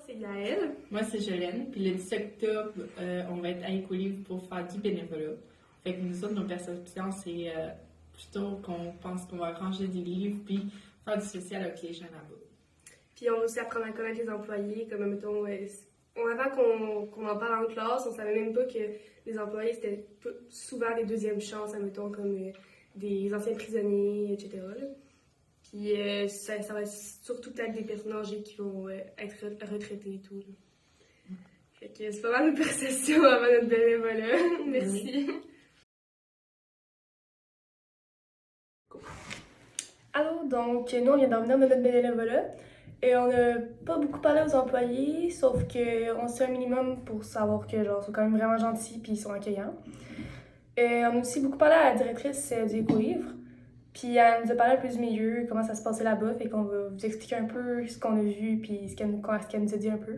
c'est Yael. Moi, c'est Jolene. Puis le 10 octobre, on va être à Écolivre pour faire du bénévolat. Fait que nous autres, nos perceptions, c'est plutôt qu'on pense qu'on va ranger des livres puis faire du social avec les gens là-bas. Puis on va aussi apprendre à connaître les employés, comme mettons, avant qu'on en parle en classe, on savait même pas que les employés c'était souvent des deuxièmes chances, admettons, comme des anciens prisonniers, etc. Là. Puis ça va surtout peut-être des personnes âgées qui vont être retraitées et tout. Là. Fait que c'est pas mal de perceptions avant notre bénévolat. Merci. Oui. Allô, donc nous on vient d'en venir de notre bénévolat et on n'a pas beaucoup parlé aux employés, sauf qu'on sait un minimum pour savoir que genre, ils sont quand même vraiment gentils puis ils sont accueillants. Et on a aussi beaucoup parlé à la directrice du Écolivre, puis elle nous a parlé un peu du milieu, comment ça se passait là-bas, fait qu'on va vous expliquer un peu ce qu'on a vu puis ce qu'elle nous a dit un peu.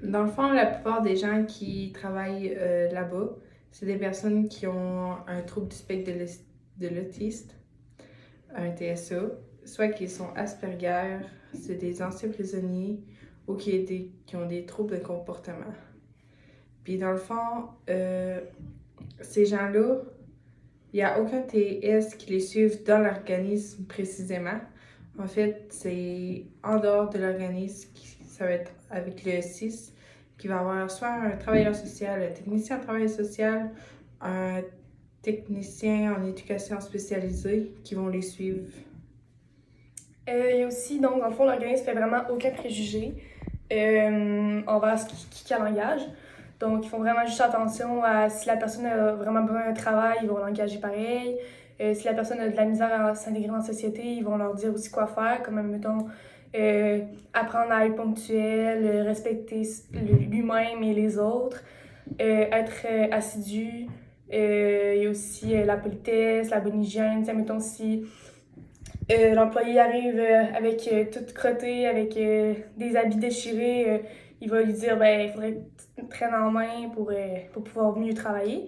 Dans le fond, la plupart des gens qui travaillent là-bas, c'est des personnes qui ont un trouble du spectre de l'autisme, un TSA, soit qui sont Asperger, c'est des anciens prisonniers ou qui ont des troubles de comportement. Puis dans le fond, ces gens-là, il n'y a aucun TS qui les suive dans l'organisme précisément. En fait, c'est en dehors de l'organisme, ça va être avec le 6, qui va avoir soit un travailleur social, un technicien en travail social, un technicien en éducation spécialisée qui vont les suivre. Il y a aussi, donc, dans le fond, l'organisme ne fait vraiment aucun préjugé envers ce qu'elle engage. Donc, ils font vraiment juste attention à si la personne a vraiment besoin d'un travail, ils vont l'engager pareil. Si la personne a de la misère à s'intégrer dans la société, ils vont leur dire aussi quoi faire, comme, mettons, apprendre à être ponctuel, respecter lui-même et les autres, être assidu. Il y a aussi la politesse, la bonne hygiène. Mettons, si l'employé arrive avec tout crotté, avec des habits déchirés, il va lui dire il faudrait que tu te prennes en main pour pouvoir mieux travailler.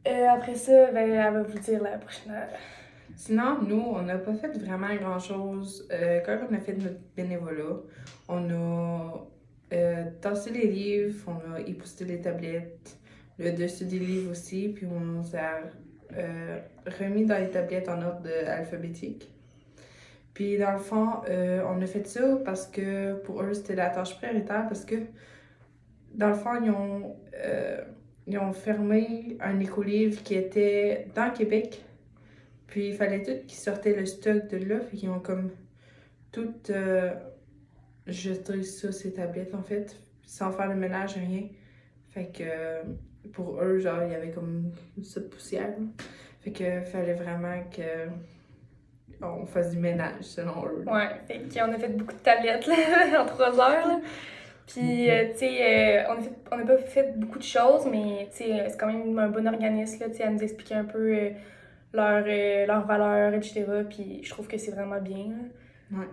Après ça, elle va vous dire la prochaine. Sinon, nous, on n'a pas fait vraiment grand-chose. Quand on a fait notre bénévolat, on a tassé les livres, on a épousseté les tablettes, le dessus des livres aussi, puis on s'est remis dans les tablettes en ordre alphabétique. Puis dans le fond, on a fait ça parce que pour eux, c'était la tâche prioritaire parce que dans le fond, ils ont fermé un écolivre qui était dans Québec. Puis il fallait tout qu'ils sortaient le stock de là, fait qu'ils ont comme tout jeté ça, ces tablettes en fait, sans faire le ménage, rien. Fait que pour eux, genre, il y avait comme cette poussière. Fait que fallait vraiment que on fasse du ménage selon eux. Ouais, fait qu'on a fait beaucoup de tablettes là, en 3 heures. Là. Puis, tu sais, on n'a pas fait beaucoup de choses, mais tu sais, c'est quand même un bon organisme, là, tu sais, à nous expliquer un peu leurs valeurs, etc. Puis, je trouve que c'est vraiment bien. Là. Ouais.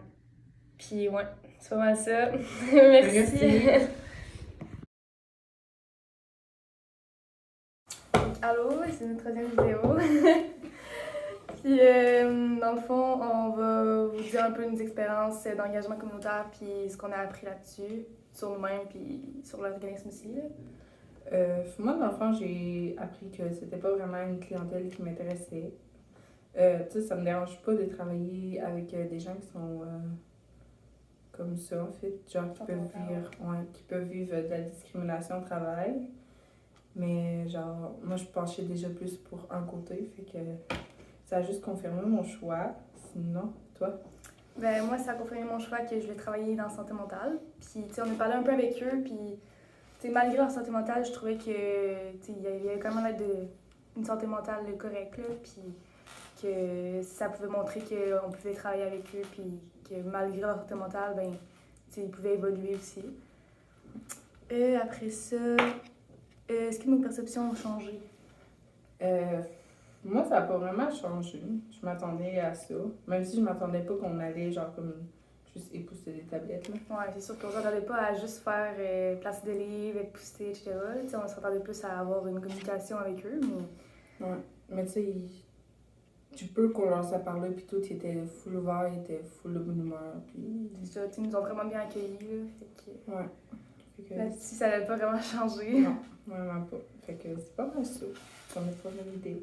Puis, ouais, c'est pas mal ça. Merci. Allô, c'est notre 3e vidéo. Puis, dans le fond, on va vous dire un peu nos expériences d'engagement communautaire, puis ce qu'on a appris là-dessus, sur nous-mêmes, puis sur l'organisme aussi. Moi, dans le fond, j'ai appris que c'était pas vraiment une clientèle qui m'intéressait. Tu sais, ça me dérange pas de travailler avec des gens qui sont comme ça, en fait, genre qui peuvent vivre de la discrimination au travail. Mais genre, moi, je penchais déjà plus pour un côté, fait que ça a juste confirmé mon choix. Sinon, toi? Ben, moi, ça a confirmé mon choix que je vais travailler dans la santé mentale. Puis, tu sais, on a parlé un peu avec eux, puis, tu sais, malgré leur santé mentale, je trouvais que, tu sais, il y avait quand même une santé mentale correcte, là, puis que ça pouvait montrer qu'on pouvait travailler avec eux, puis que malgré leur santé mentale, ben, tu sais, ils pouvaient évoluer aussi. Après ça, est-ce que nos perceptions ont changé? Moi, ça n'a pas vraiment changé. Je m'attendais à ça. Même si je m'attendais pas qu'on allait, genre, comme, juste épousser des tablettes, là. Ouais, c'est sûr qu'on s'attendait pas à juste faire placer des livres, épousser, etc. T'sais, on s'attendait plus à avoir une communication avec eux, mais... Ouais. Mais tu sais, du peu qu'on leur a parlé, puis tout, ils étaient full ouverts, ils étaient full de bonne humeur. Puis... C'est ça, ils nous ont vraiment bien accueillis. Là, fait que... Ouais. Fait que... Là-dessus, ça n'a pas vraiment changé. Non, vraiment pas. Fait que c'est pas mal ça. C'est notre première idée.